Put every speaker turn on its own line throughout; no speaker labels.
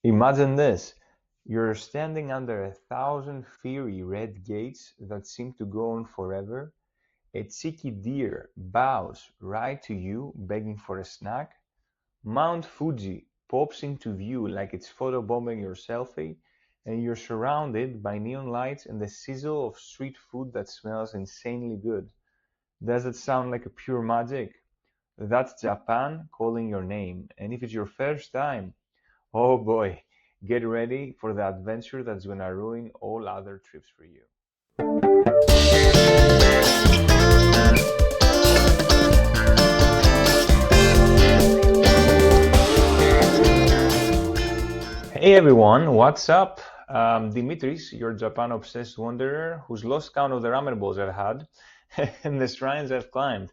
Imagine this. You're standing under 1,000 fiery red gates that seem to go on forever. A cheeky deer bows right to you, begging for a snack. Mount Fuji pops into view like it's photobombing your selfie, and you're surrounded by neon lights and the sizzle of street food that smells insanely good. Does it sound like a pure magic? That's Japan calling your name, and if it's your first time, oh boy, get ready for the adventure that's gonna ruin all other trips for you. Hey everyone, what's up? Dimitris, your Japan obsessed wanderer who's lost count of the ramen bowls I've had and the shrines I've climbed.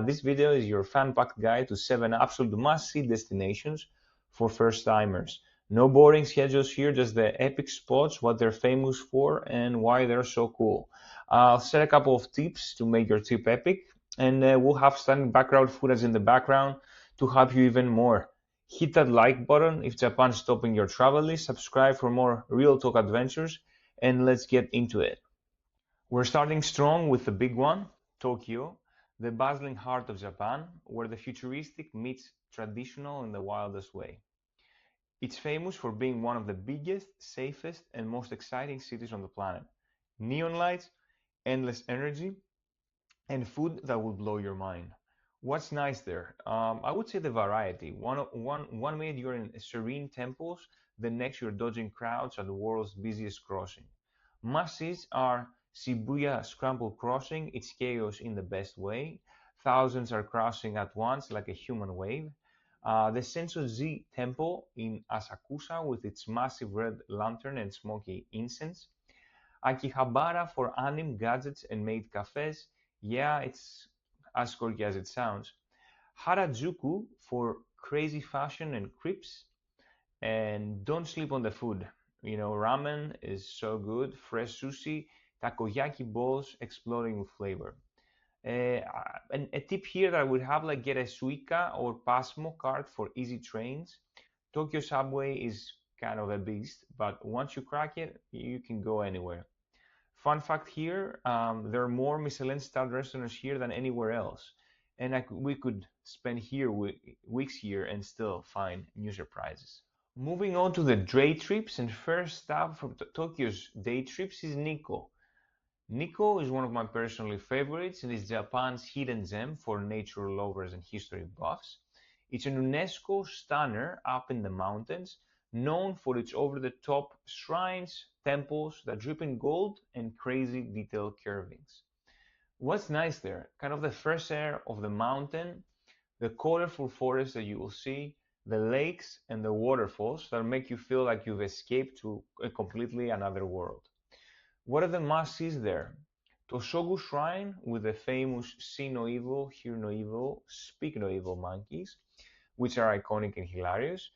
This video is your fan packed guide to 7 absolute must see destinations for first timers. No boring schedules here, just the epic spots, what they're famous for, and why they're so cool. I'll set a couple of tips to make your trip epic, and we'll have stunning background footage in the background to help you even more. Hit that like button if Japan's topping your travel list, subscribe for more real talk adventures, and let's get into it. We're starting strong with the big one, Tokyo, the bustling heart of Japan, where the futuristic meets traditional in the wildest way. It's famous for being one of the biggest, safest, and most exciting cities on the planet. Neon lights, endless energy, and food that will blow your mind. What's nice there? I would say the variety. One minute you're in serene temples, the next you're dodging crowds at the world's busiest crossing. Must-sees are Shibuya Scramble Crossing, it's chaos in the best way. Thousands are crossing at once like a human wave. The Senso-ji Temple in Asakusa with its massive red lantern and smoky incense. Akihabara for anime gadgets and maid cafes. Yeah, it's as quirky as it sounds. Harajuku for crazy fashion and crepes. And don't sleep on the food. Ramen is so good. Fresh sushi, takoyaki balls exploding with flavor. Uh, and a tip here that I would have, like, get a Suica or Pasmo card for easy trains. Tokyo subway is kind of a beast, but once you crack it, you can go anywhere. Fun fact here, there are more Michelin-starred restaurants here than anywhere else. And we could spend here weeks here and still find new surprises. Moving on to the day trips, and first stop from Tokyo's day trips is Nikko. Nikko is one of my personal favorites and is Japan's hidden gem for nature lovers and history buffs. It's an UNESCO stunner up in the mountains, known for its over-the-top shrines, temples that drip in gold, and crazy detailed carvings. What's nice there? Kind of the fresh air of the mountain, the colorful forests that you will see, the lakes and the waterfalls that make you feel like you've escaped to a completely another world. What are the must-sees there? Toshogu Shrine with the famous See No Evil, Hear No Evil, Speak No Evil monkeys, which are iconic and hilarious.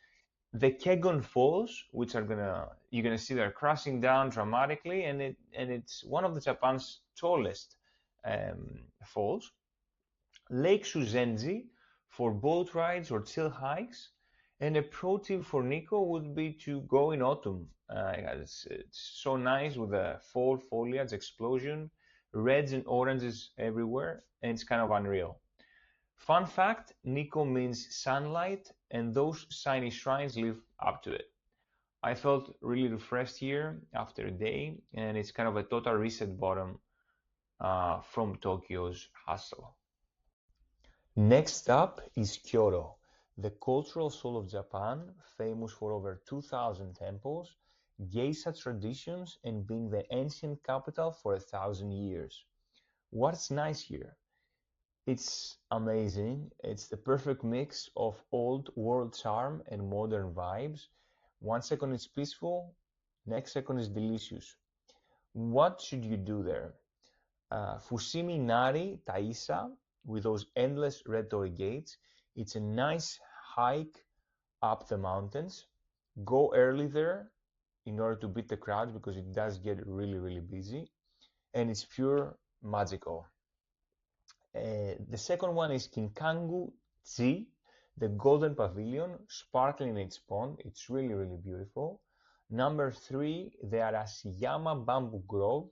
The Kegon Falls, which you're gonna see they're crashing down dramatically, and it's one of the Japan's tallest falls. Lake Shuzenji for boat rides or chill hikes. And a pro tip for Nikko would be to go in autumn. It's so nice with the fall foliage explosion, reds and oranges everywhere, and it's kind of unreal. Fun fact, Nikko means sunlight, and those shiny shrines live up to it. I felt really refreshed here after a day, and it's kind of a total reset bottom from Tokyo's hustle. Next up is Kyoto, the cultural soul of Japan, famous for over 2,000 temples, geisha traditions, and being the ancient capital for 1,000 years. What's nice here? It's amazing. It's the perfect mix of old world charm and modern vibes. One second it's peaceful, next second is delicious. What should you do there? Fushimi Nari Taisha, with those endless red torii gates. It's a nice hike up the mountains. Go early there in order to beat the crowds because it does get really, really busy. And it's pure magical. The second one is Kinkangu Ji, The Golden Pavilion, sparkling in its pond. It's really, really beautiful. Number 3, the Arashiyama Bamboo Grove,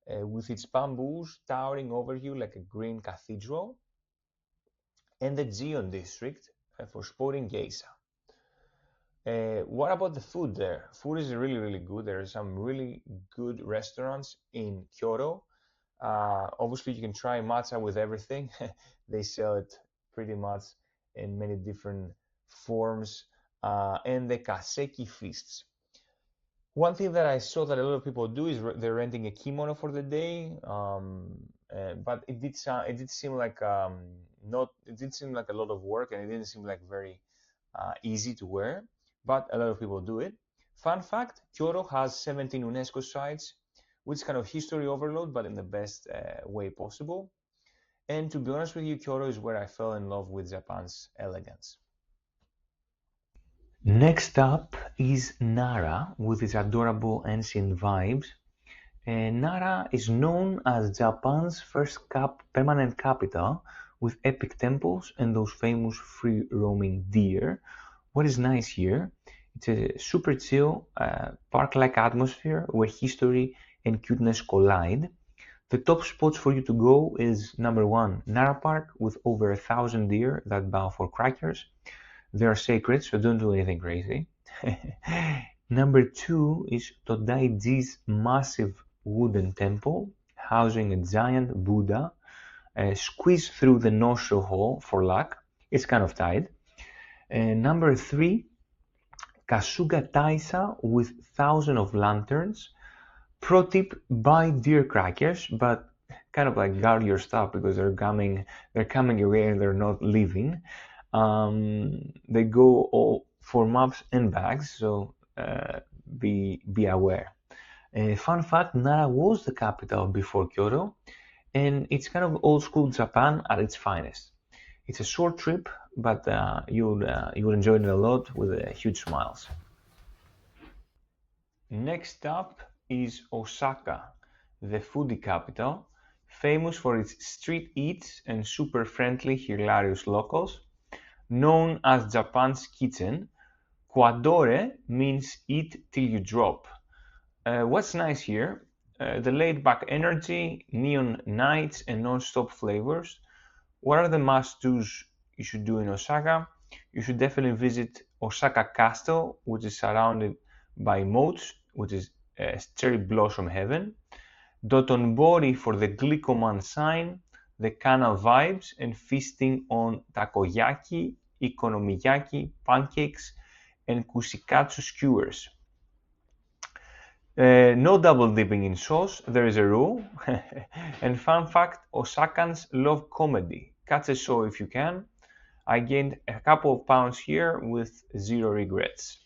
with its bamboos towering over you like a green cathedral. And the Gion District for sporting geisha. What about the food there? Food is really, really good. There are some really good restaurants in Kyoto. Obviously, you can try matcha with everything. They sell it pretty much in many different forms. And the kaseki feasts. One thing that I saw that a lot of people do is they're renting a kimono for the day, but it did seem like it did seem like a lot of work, and it didn't seem like very easy to wear. But a lot of people do it. Fun fact: Kyoto has 17 UNESCO sites, which is kind of history overload, but in the best way possible. And to be honest with you, Kyoto is where I fell in love with Japan's elegance. Next up is Nara with its adorable ancient vibes. Nara is known as Japan's first permanent capital with epic temples and those famous free-roaming deer. What is nice here? It's a super chill, park-like atmosphere where history and cuteness collide. The top spots for you to go is number 1, Nara Park with over 1,000 deer that bow for crackers. They are sacred, so don't do anything crazy. Number 2 is Todaiji's massive wooden temple, housing a giant Buddha. Squeeze through the nostril hole for luck. It's kind of tight. Number 3, Kasuga Taisa with thousands of lanterns. Pro tip, buy deer crackers, but kind of like guard your stuff because they're coming away and they're not leaving. They go all for maps and bags, so be aware. Fun fact, Nara was the capital before Kyoto, and it's kind of old school Japan at its finest. It's a short trip, but you'll enjoy it a lot with huge smiles. Next up is Osaka, the foodie capital, famous for its street eats and super friendly, hilarious locals. Known as Japan's kitchen, Kwadore means eat till you drop. What's nice here? The laid-back energy, neon nights, and non-stop flavors. What are the must-dos you should do in Osaka? You should definitely visit Osaka Castle, which is surrounded by moats, which is cherry blossom heaven. Dotonbori for the Glicoman sign, the canal vibes, and feasting on takoyaki, okonomiyaki, pancakes, and kushikatsu skewers. No double dipping in sauce, there is a rule. And fun fact, Osakans love comedy. Catch a show if you can. I gained a couple of pounds here with zero regrets.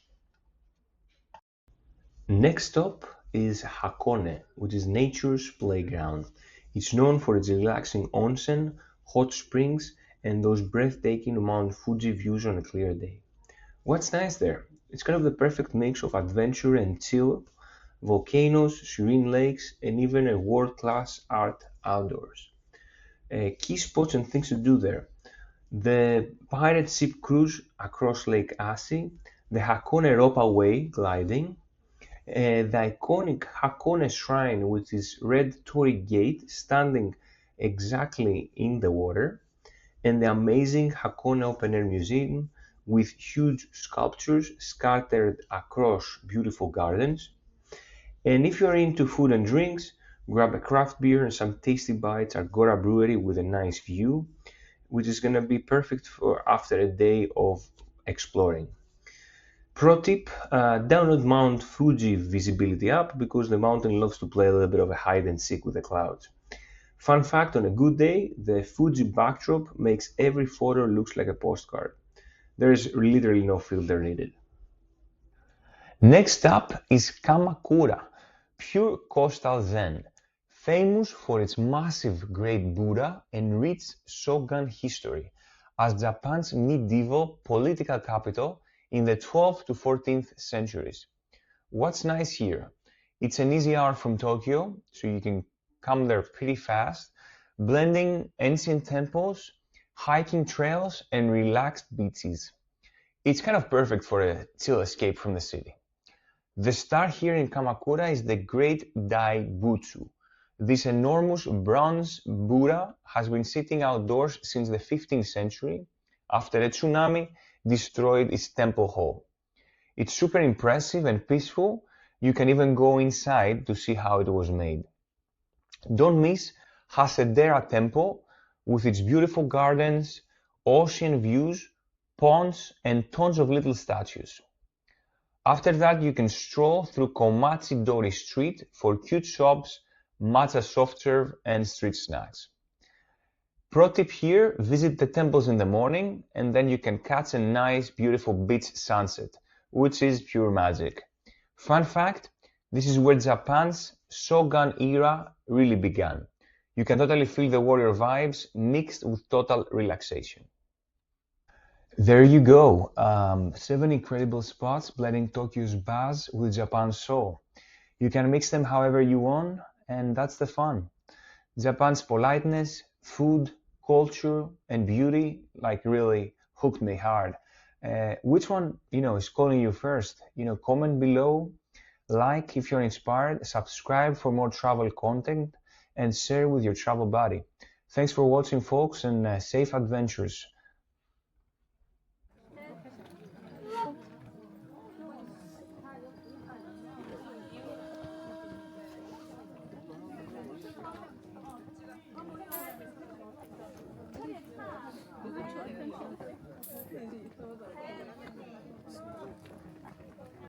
Next up is Hakone, which is nature's playground. It's known for its relaxing onsen, hot springs, and those breathtaking Mount Fuji views on a clear day. What's nice there? It's kind of the perfect mix of adventure and chill, volcanoes, serene lakes, and even a world-class art outdoors. Key spots and things to do there. The pirate ship cruise across Lake Asi, the Hakone Ropa Way gliding, the iconic Hakone Shrine with its red torii gate standing exactly in the water, and the amazing Hakone Open Air Museum with huge sculptures scattered across beautiful gardens. And if you're into food and drinks, grab a craft beer and some tasty bites at Gora Brewery with a nice view, which is going to be perfect for after a day of exploring. Pro tip, download Mount Fuji visibility app because the mountain loves to play a little bit of a hide and seek with the clouds. Fun fact, on a good day, the Fuji backdrop makes every photo looks like a postcard. There is literally no filter needed. Next up is Kamakura, pure coastal zen, famous for its massive great Buddha and rich Shogun history as Japan's medieval political capital in the 12th to 14th centuries. What's nice here? It's an easy hour from Tokyo, so you can come there pretty fast, blending ancient temples, hiking trails, and relaxed beaches. It's kind of perfect for a chill escape from the city. The star here in Kamakura is the Great Daibutsu. This enormous bronze Buddha has been sitting outdoors since the 15th century after a tsunami destroyed its temple hall. It's super impressive and peaceful. You can even go inside to see how it was made. Don't miss Hasedera Temple with its beautiful gardens, ocean views, ponds, and tons of little statues. After that, you can stroll through Komachi Dori Street for cute shops, matcha soft serve, and street snacks. Pro tip here, visit the temples in the morning and then you can catch a nice, beautiful beach sunset, which is pure magic. Fun fact, this is where Japan's Shogun era really began. You can totally feel the warrior vibes mixed with total relaxation. There you go, 7 incredible spots blending Tokyo's buzz with Japan's soul. You can mix them however you want, and that's the fun. Japan's politeness, food, culture, and beauty, like really hooked me hard. Which one, is calling you first? Comment below, like if you're inspired, subscribe for more travel content, and share with your travel buddy. Thanks for watching, folks, and safe adventures.